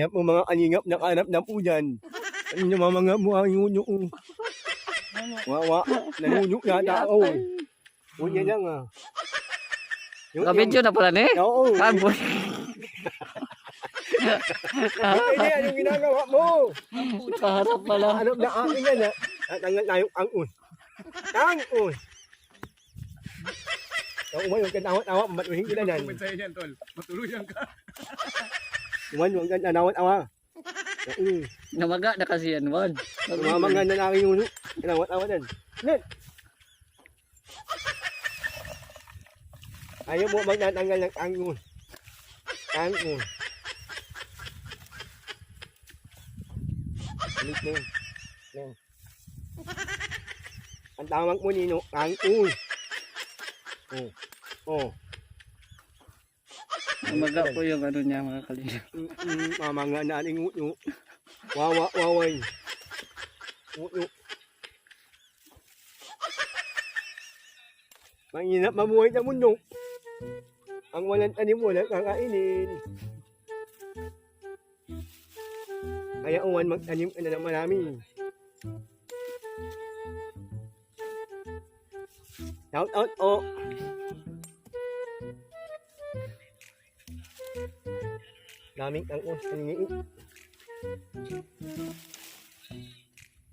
Kaya po mga kalingap nakahanap na po dyan. Ano namamanga mo ang inyo. Wawa, nanunok yata ako. Unya lang ah. Kabidyo na pala ni? Oo. Kaboy. Hindi, anong ginagawa mo? Nakaharap pala. Ano na akin yan ha? Tatanggal tayong ang-un. Ang-un. Kung umay, huwag ka tawa-tawa, matuhin ka na yan. Sa'yo yan, tol. Matuluyan ka. Umay, huwag ka tanawa-tawa. Namaga na kasi yan, Juan. Mamanggan na lang yung ulo. Tanawa-tawa yan. Net! Ayaw mo magtatanggal ng ang-un. Ang-un. Ulit na yun. Ang tawag mo nino, ang-un. Oh. Oh. Namaga po yung ano niya, mga kalingap. Mamanga na aling ulo. Wawa, waway. Ulo. Mahirap mabuhay sa mundo. Ang walang tanim mo lang kakainin. Kaya uwan magtanim ka na ng marami. Shout out o. Daming ang-un. Aniniit.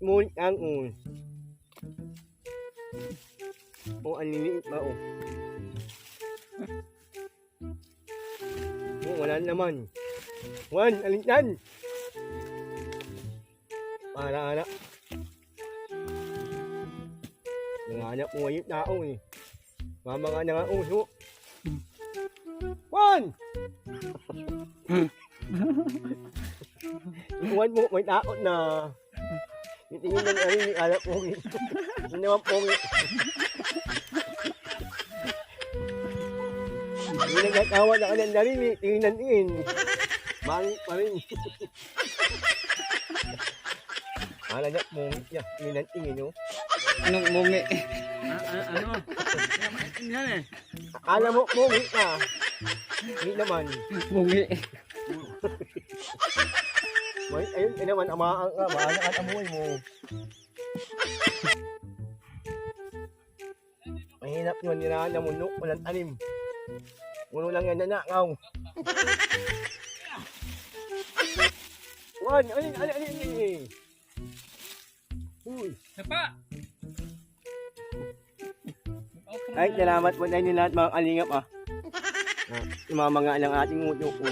Ngun ang-un. O aniniit ba o? O wala naman. Wan, alin yan? Para-ara. Nanganap mo yung tao eh. Mama nga na nga uso. Wan! Wan mo, may takot na. Itingin na rin ni Alap Pogi. Hindi naman Pogi. Hindi nagkakawa na kanan na rin eh. Tingin na tingin. Mangit pa rin. Alagap mo, tingin na tingin oh. Anong mumi? Ano? Yan eh. Akala mo, Pogi na. Hindi naman. Mumi. Wait, ayun, naman, amaang ka, maana ka amoy mo. Mahirap yun, nirahan na mundo, walang tanim. Uno lang yan nanakaw. Wan, alin. Uy. Sapa! Ay, salamat po tayo lahat mga kalingap ah. Imamanga lang ating uto ko.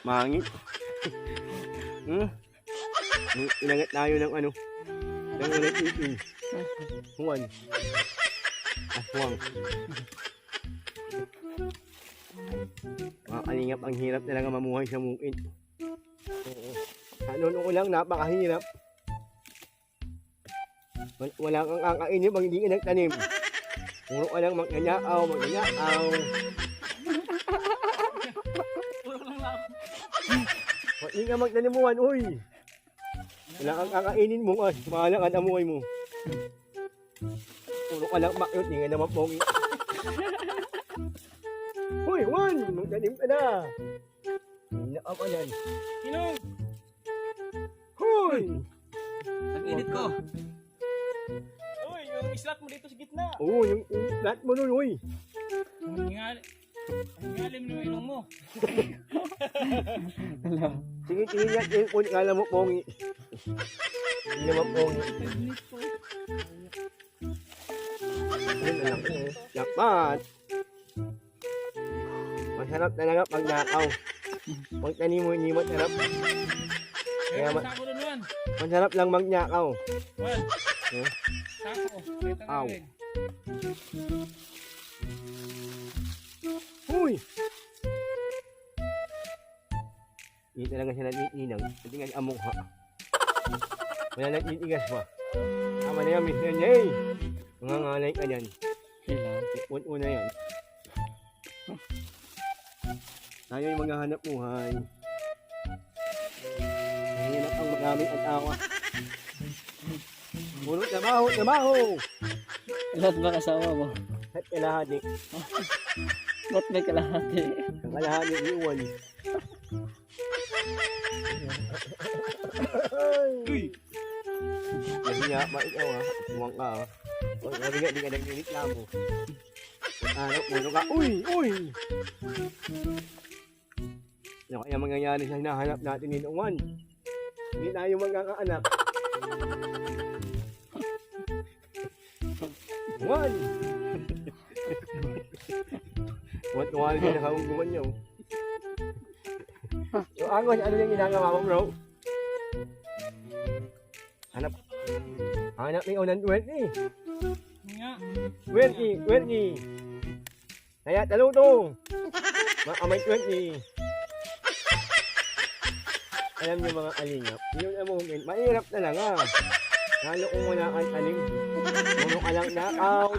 Mangit. Inangat tayo ng ano. Ng ulit itin. Huwan. Aswang. Mga kalingap, ang hirap talaga mamuhay sa mukid. Oo. Sa noon ko lang, napakahirap. Wala kang kakainip pag hindi ka nagtanim. Puro ka lang magnanakaw. Hindi ka magtanim mo, uy. Wala kang kakainin mo, mahala ka amuhay mo. Puro ka lang makyot, hindi ka naman pogi. Uy, Juan, magtanim ka na. Hindi na ka yan. Sinong? Hoy! Ang init ko. Uy, yung islat mo dito sa gitna. Oo, yung lahat mo nun, uy. Ang ngalim ng ilong mo. Sige, yan, yung kulit, kala mo pogi. Hindi naman pogi. Ayun, anak ko, jackpot. Masarap talaga pag nakaw. Pag tanim mo, hindi masarap. Kaya sako doon, Juan. Masarap lang magnakaw. Juan. Huh? Sako. Kita Aw. ka rin. Uy! Hindi talaga sila ninang. Hindi nga among ha. Wala nang itigas pa. Tama na yan, Miss Nenay. Mga ngalay ka dyan. Una yan. Tayo yung maghahanap buhay. Mahirap ang magamit ang tawa. Puro trabaho! Lahat ba kasama mo? At kalahati. Ba't may kalahati? Ang kalahati iwan. Uy! Lagi nga, ikaw ha. Tuwang ka ha. O, lagi nga, di ka nagreklamo. Ano, puno ka. Uy! Uy! Ano kaya mangyayari sa hinahanap natin ni Nuwan? Hindi tayo magkakaanak. Nuwan! Tuwan-tuwan din na kahunggungan niyo. So, Agos, ano yung ginagawa mo, bro? Hanap ni Onan Werni. Nga. Werni. Kaya talutong. Makamay Werni. Alam niyo mga kalingap, yun ang moment, mahirap talaga. Lalo kung wala kang talim. Puno ka lang, nakaw.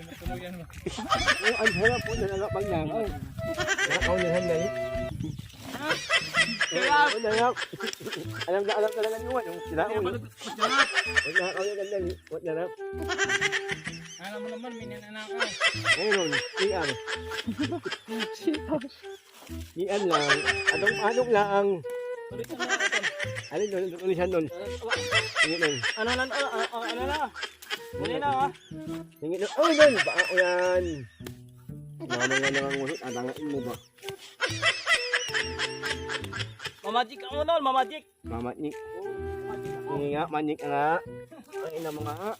Matuloy yan mo. Oh, ang sarap po talaga pag nakaw. Nakaw na hanay. Nakaw. Alam talaga niyo, yung sila. Kaya pala masarap. Huwag nakaw yung gandali. Huwag narap. Alam mo naman, may nananakaw. Ngayon, iyan lang. Anong lang. Tuloy ka na ako. Alin doon, tulisan doon. Tingin doon. Ano na? Muli na ha? Tingin doon. Oh, doon. Baka ko yan. Mama nga nangangulit. Atangain mo ba? Mamajik ka mo nun, mamajik. Mamatnik. Hindi nga, manik nga. Ang ina mo nga.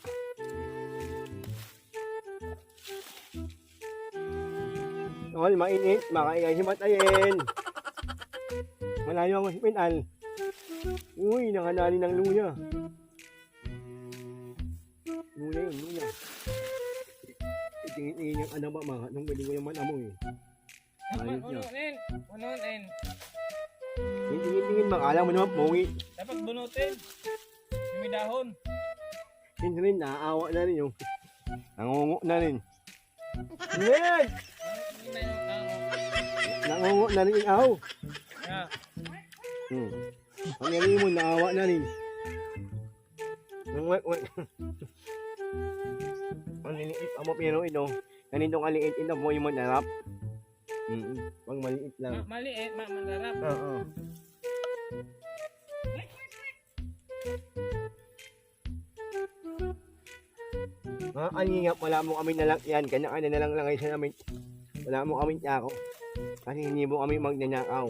Tol, mainit. Makaingay si Matayin. Malayo ang hospital. Uy, nakanali ng luya. Luya. Itingin yung ano ba mga nung pwede ko yung manamoy. Ayos niya. Pununin. Tingin makala mo naman pongi. Dapat bunutin. Yung may dahon. Yun rin, naaawa na rin yung. Nangungo na rin. Yan! Hindi na yung tao. Nangungo na rin yung ahaw. Yeah. Ang yari mo, naawa na rin. Wait. Ang liliit mo pero ito. Ganito kaliit ito mo yung manarap. Pag maliit lang. Maliit, masarap. Oo. Mga kalingap, wala mo kami nalakyan. Kanya-kanya na lang langay sa namin. Wala mo kami tiyako. Kasi hindi mo kami magnanakaw.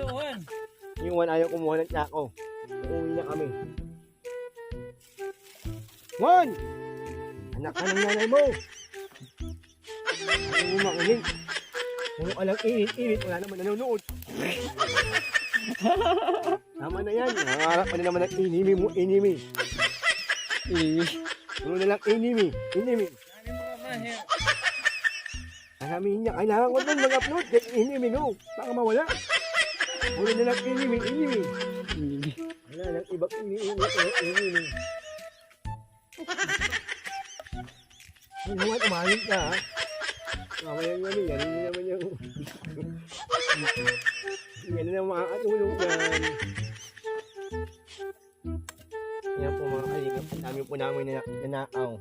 Juan. Yung one ayaw kumuha ng tiyako. Uuwi na kami. Juan! Anak ka ng nanay mo. Ayaw mo makinig. Puro ka lang init. Wala naman nanonood. Tama na yan. Nangarap pa na naman ng inimi mo. Inimi. Puro na lang inimi. Ano mo mahir? Sasabihin niya, kailangan ko doon mag-upload. Kaya inimi no. Baka mawala. Puro na lang inimi. Wala lang iba inimi. Ay, huwag umahin ka ha. Mamaya yan yan naman yung... Yan na makakatulong yan. Yan po mga kalingap. Ang dami po namin nanakaw.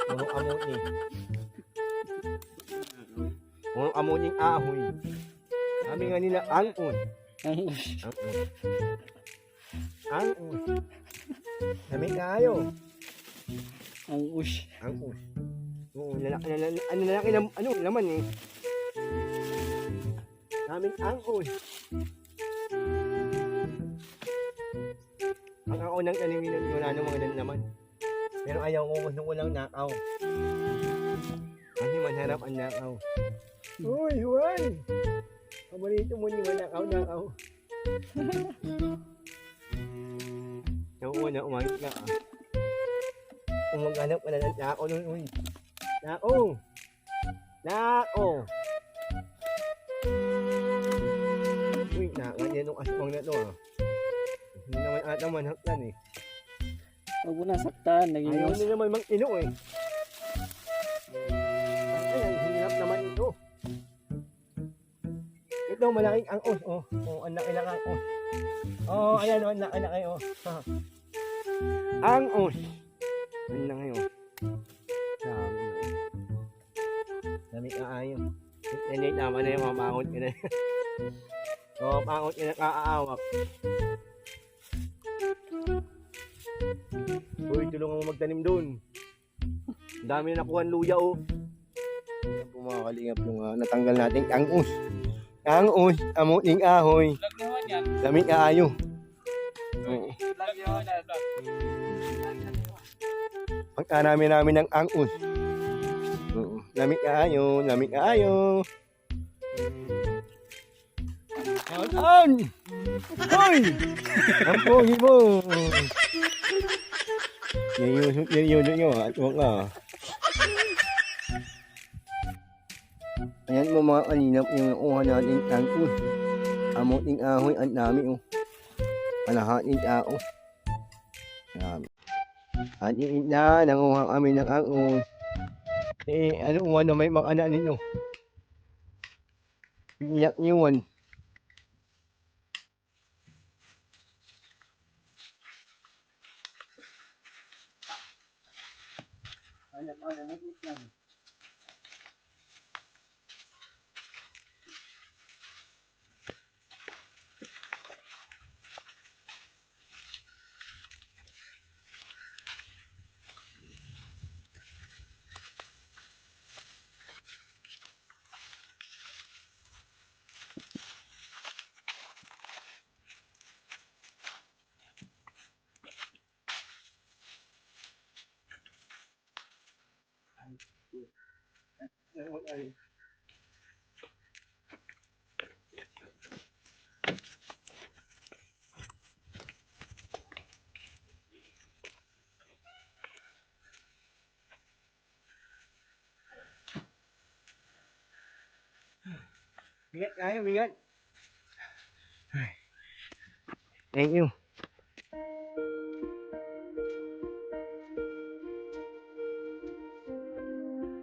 Puro amote. Puro amoting ahoy. Sabi nga nila, angkon. Angkon. Dami kayo. Angkon. Oo, lalaki na, ano, laman eh. Daming angkon. Ang ako nang taningin, wala nang mga naman. Pero ayaw ko, gusto ko lang nakaw. Kasi manharap ang nakaw. Uy, Juan! Paborito mo ni nakaw. Yung una, umangit ka ah. Umaghanap ka na ng nakaw nun, uy. Nako! Uy, nakakanya nung aswang na to ah. Hindi naman ata manhaktan eh. Huwag mo nasaktan. Ayaw na naman mang-ino eh. Ay, ang hinirap naman ito. Ito, malaking angos. Oh, ang laki ng angos. Oh, ayan o, ang laki oh. Angos. Ang laki oh. Dami ka ayaw. Hindi naman na yung mamangot ka na. O, pangot ka na kaaawak. Uy, tulungan mo magtanim doon. Ang dami na nakuha ng luya, oh. Ayan po mga kalingap nung natanggal natin ang-us. Ang-us, amuting ahoy. Vlog naman yan. Lamig aayo. Oo. Vlog naman yan. Vlog. Pagkarami namin ng ang-us. Oo. Lamig aayo, lamig aayo. Saan? Hoy! Ang pogi mo! Yun nyo, at huwag ka. Ayan mo mga kalinap yung nakuha natin ang-us. Amuting ahoy at dami, oh. Kalahating tao. Dami. At yung na, nanguha kami ng ang-us. Ano na may makana ninyo? Iyak nyo one. Bigat kayo, bigat. Thank you.